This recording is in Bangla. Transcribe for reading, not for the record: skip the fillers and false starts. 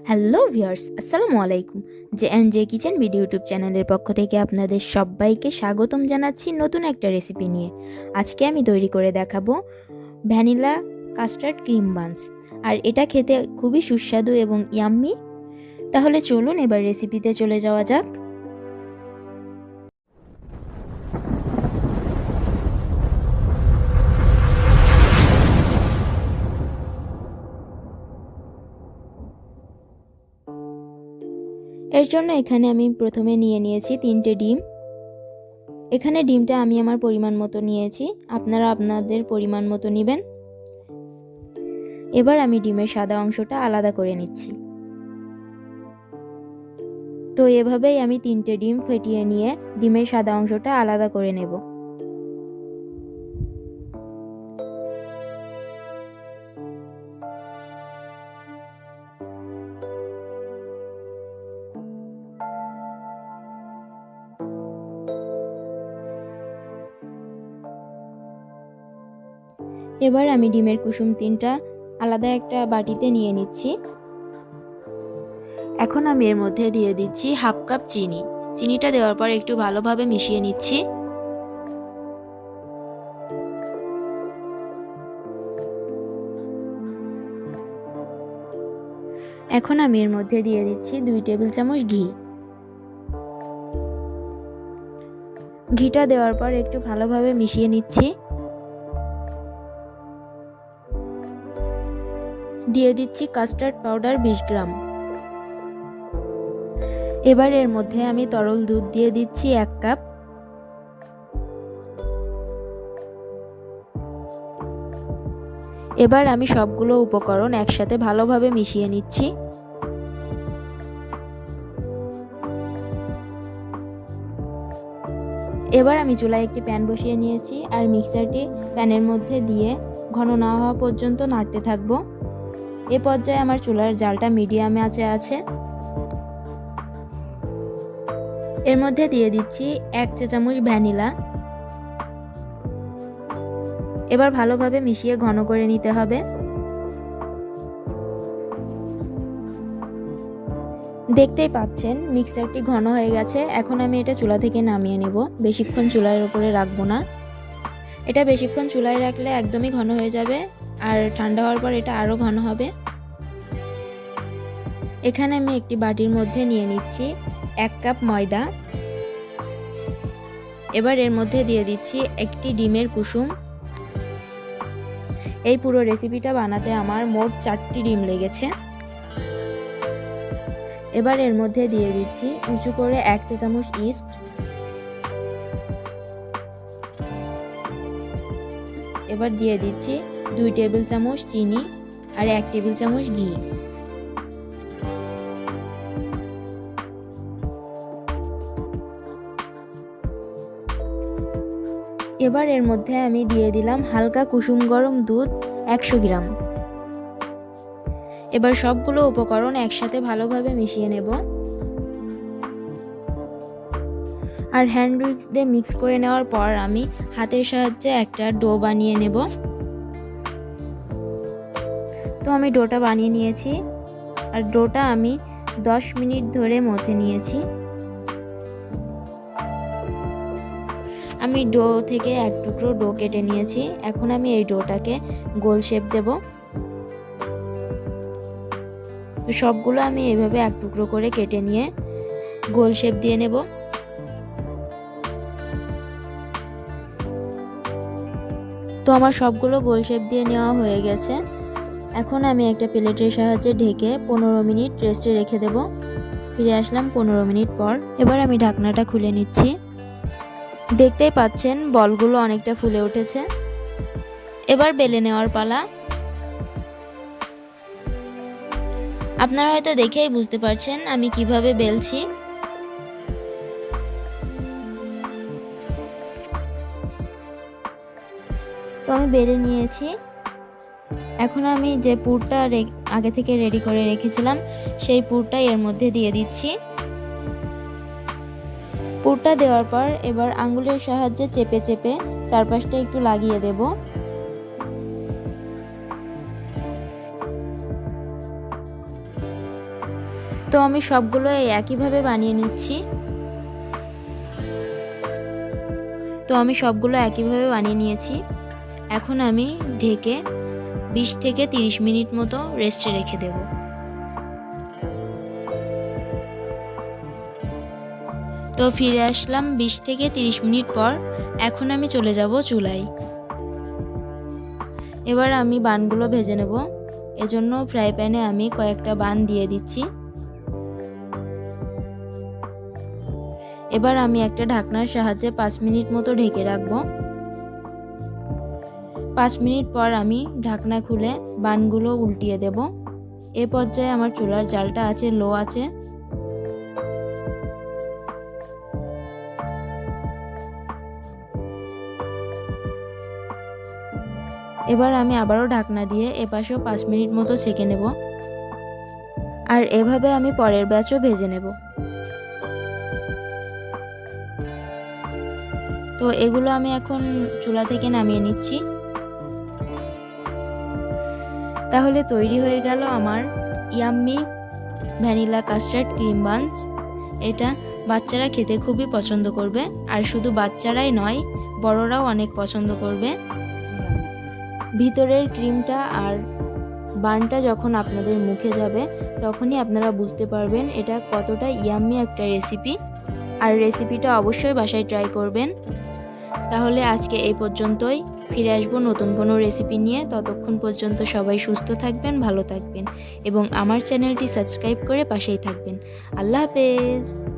হ্যালো ভিউয়ার্স, আসসালামু আলাইকুম। জে কিচেন ভিডিও ইউটিউব চ্যানেলের পক্ষ থেকে আপনাদের সবাইকে স্বাগতম জানাচ্ছি নতুন একটা রেসিপি নিয়ে। আজকে আমি তৈরি করে দেখাবো ভ্যানিলা কাস্টার্ড ক্রিম বানস। আর এটা খেতে খুবই সুস্বাদু এবং ইয়াম্মি। তাহলে চলুন এবার রেসিপিতে চলে যাওয়া যাক। এর জন্য এখানে আমি প্রথমে নিয়ে নিয়েছি 3টে ডিম। এখানে ডিমটা আমি আমার পরিমাণ মতো নিয়েছি, আপনারা আপনাদের পরিমাণ মতো নেবেন। এবার আমি ডিমের সাদা অংশটা আলাদা করে নিচ্ছি। তো এভাবেই আমি 3টে ডিম ফেটিয়ে নিয়ে ডিমের সাদা অংশটা আলাদা করে নেব। এবার আমি ডিমের কুসুম 3টা আলাদা একটা বাটিতে নিয়ে নিচ্ছি। এখন আমি এর মধ্যে দিয়ে দিচ্ছি হাফ কাপ চিনি। চিনিটা দেওয়ার পর একটু ভালোভাবে মিশিয়ে নিচ্ছি। এখন আমি এর মধ্যে দিয়ে দিচ্ছি 2 টেবিল চামচ ঘি। ঘিটা দেওয়ার পর একটু ভালোভাবে মিশিয়ে নিচ্ছি। দিয়ে দিচ্ছি কাস্টার্ড পাউডার 20 গ্রাম। এবার এর মধ্যে আমি তরল দুধ দিয়ে দিচ্ছি 1 কাপ। এবার আমি সবগুলো উপকরণ একসাথে ভালোভাবে মিশিয়ে নিচ্ছি। এবার আমি চুলায় একটি প্যান বসিয়ে নিয়েছি আর মিক্সারটি প্যানের মধ্যে দিয়ে ঘন না হওয়া পর্যন্ত নাড়তে থাকবো। এ পর্যায়ে আমার চুলার জালটা মিডিয়ামে আছে। এর মধ্যে দিয়ে দিচ্ছি 1 চা চামচ ভ্যানিলা। এবার ভালোভাবে মিশিয়ে ঘন করে নিতে হবে। দেখতেই পাচ্ছেন মিক্সারটি ঘন হয়ে গেছে। এখন আমি এটা চুলা থেকে নামিয়ে নেব। বেশিক্ষণ চুলার উপরে রাখবো না। এটা বেশিক্ষণ চুলায় রাখলে একদমই ঘন হয়ে যাবে আর ঠান্ডা হওয়ার পর এটা আরও ঘন হবে। এখানে আমি একটি বাটির মধ্যে নিয়ে নিচ্ছি 1 কাপ ময়দা। এবার এর মধ্যে দিয়ে দিচ্ছি একটি ডিমের কুসুম। এই পুরো রেসিপিটা বানাতে আমার মোট 4টি ডিম লেগেছে। এবার এর মধ্যে দিয়ে দিচ্ছি উঁচু করে 1 চা চামচ ইস্ট। এবার দিয়ে দিচ্ছি 2 টেবিল চামচ চিনি আর 1 টেবিল চামচ ঘি। এবার এর মধ্যে আমি দিয়ে দিলাম হালকা কুসুম গরম দুধ 100 গ্রাম। এবার সবগুলো উপকরণ একসাথে ভালোভাবে মিশিয়ে নেব আর হ্যান্ড উইক্স দিয়ে মিক্স করে নেওয়ার পর আমি হাতের সাহায্যে একটা ডো বানিয়ে নেব। তো আমি ডোটা বানিয়ে নিয়েছি আর ডোটা আমি 10 মিনিট ধরে মথে নিয়েছি। আমি ডো থেকে 1 টুকরো ডো কেটে নিয়েছি। এখন আমি এই ডোটাকে গোল শেপ দেব। তো সবগুলো আমি এইভাবে 1 টুকরো করে কেটে নিয়ে গোল শেপ দিয়ে নেব। তো আমার সবগুলো গোল শেপ দিয়ে নেওয়া হয়ে গেছে। এখন আমি একটা প্লেটের সাহায্যে ঢেকে 15 মিনিট রেস্টে রেখে দেব। ফিরে আসলাম 15 মিনিট পর। এবার আমি ঢাকনাটা খুলে নিচ্ছি। দেখতেই পাচ্ছেন বলগুলো অনেকটা ফুলে উঠেছে। এবার বেলে নেওয়ার পালা। আপনারা হয়তো দেখেই বুঝতে পারছেন আমি কিভাবে বেলছি। তো আমি বেলে নিয়েছি। এখন আমি যে পুরটা আগে থেকে রেডি করে রেখেছিলাম সেই পুরটা এর মধ্যে দিয়ে দিচ্ছি। পুরটা দেওয়ার পর এবার আঙ্গুলের সাহায্যে চেপে চেপে চারপাশটা একটু লাগিয়ে দেব। তো আমি সবগুলো একইভাবে বানিয়ে নিচ্ছি। নিয়েছি। এখন আমি ঢেকে 20 থেকে 30 মিনিট মতো রেস্টে রেখে দেব। তো ফিরে আসলাম 20 থেকে 30 মিনিট পর। এখন আমি চলে যাব চুলায়। এবার আমি বানগুলো ভেজে নেব। এজন্য ফ্রাই প্যানে আমি কয়েকটা বান দিয়ে দিচ্ছি। এবার আমি একটা ঢাকনার সাহায্যে 5 মিনিট মতো ঢেকে রাখবো। 5 মিনিট পর আমি ঢাকনা খুলে বানগুলো উল্টিয়ে দেব। এ পর্যায়ে আমার চুলার জালটা আছে লো আছে। এবার আমি আবারও ঢাকনা দিয়ে এপাশেও 5 মিনিট মতো ছেঁকে নেব। আর এভাবে আমি পরের ব্যাচও ভেজে নেব। তো এগুলো আমি এখন চুলা থেকে নামিয়ে নিচ্ছি। তাহলে তৈরি হয়ে গেল আমার yummy vanilla custard cream Banas. এটা বাচ্চারা খেতে খুবই পছন্দ করবে, আর শুধু বাচ্চারাই নয়, বড়রাও অনেক পছন্দ করবে। ভিতরের ক্রিমটা আর বানটা যখন আপনাদের মুখে যাবে তখনই আপনারা বুঝতে পারবেন এটা কতটা ইয়াম্মি একটা রেসিপি। আর রেসিপিটা অবশ্যই বাসায় ট্রাই করবেন। তাহলে আজকে এই পর্যন্তই। ফিরে আসবো নতুন কোনো রেসিপি নিয়ে। ততক্ষণ পর্যন্ত সবাই সুস্থ থাকবেন, ভালো থাকবেন এবং আমার চ্যানেলটি সাবস্ক্রাইব করে পাশেই থাকবেন। আল্লাহ হাফেজ।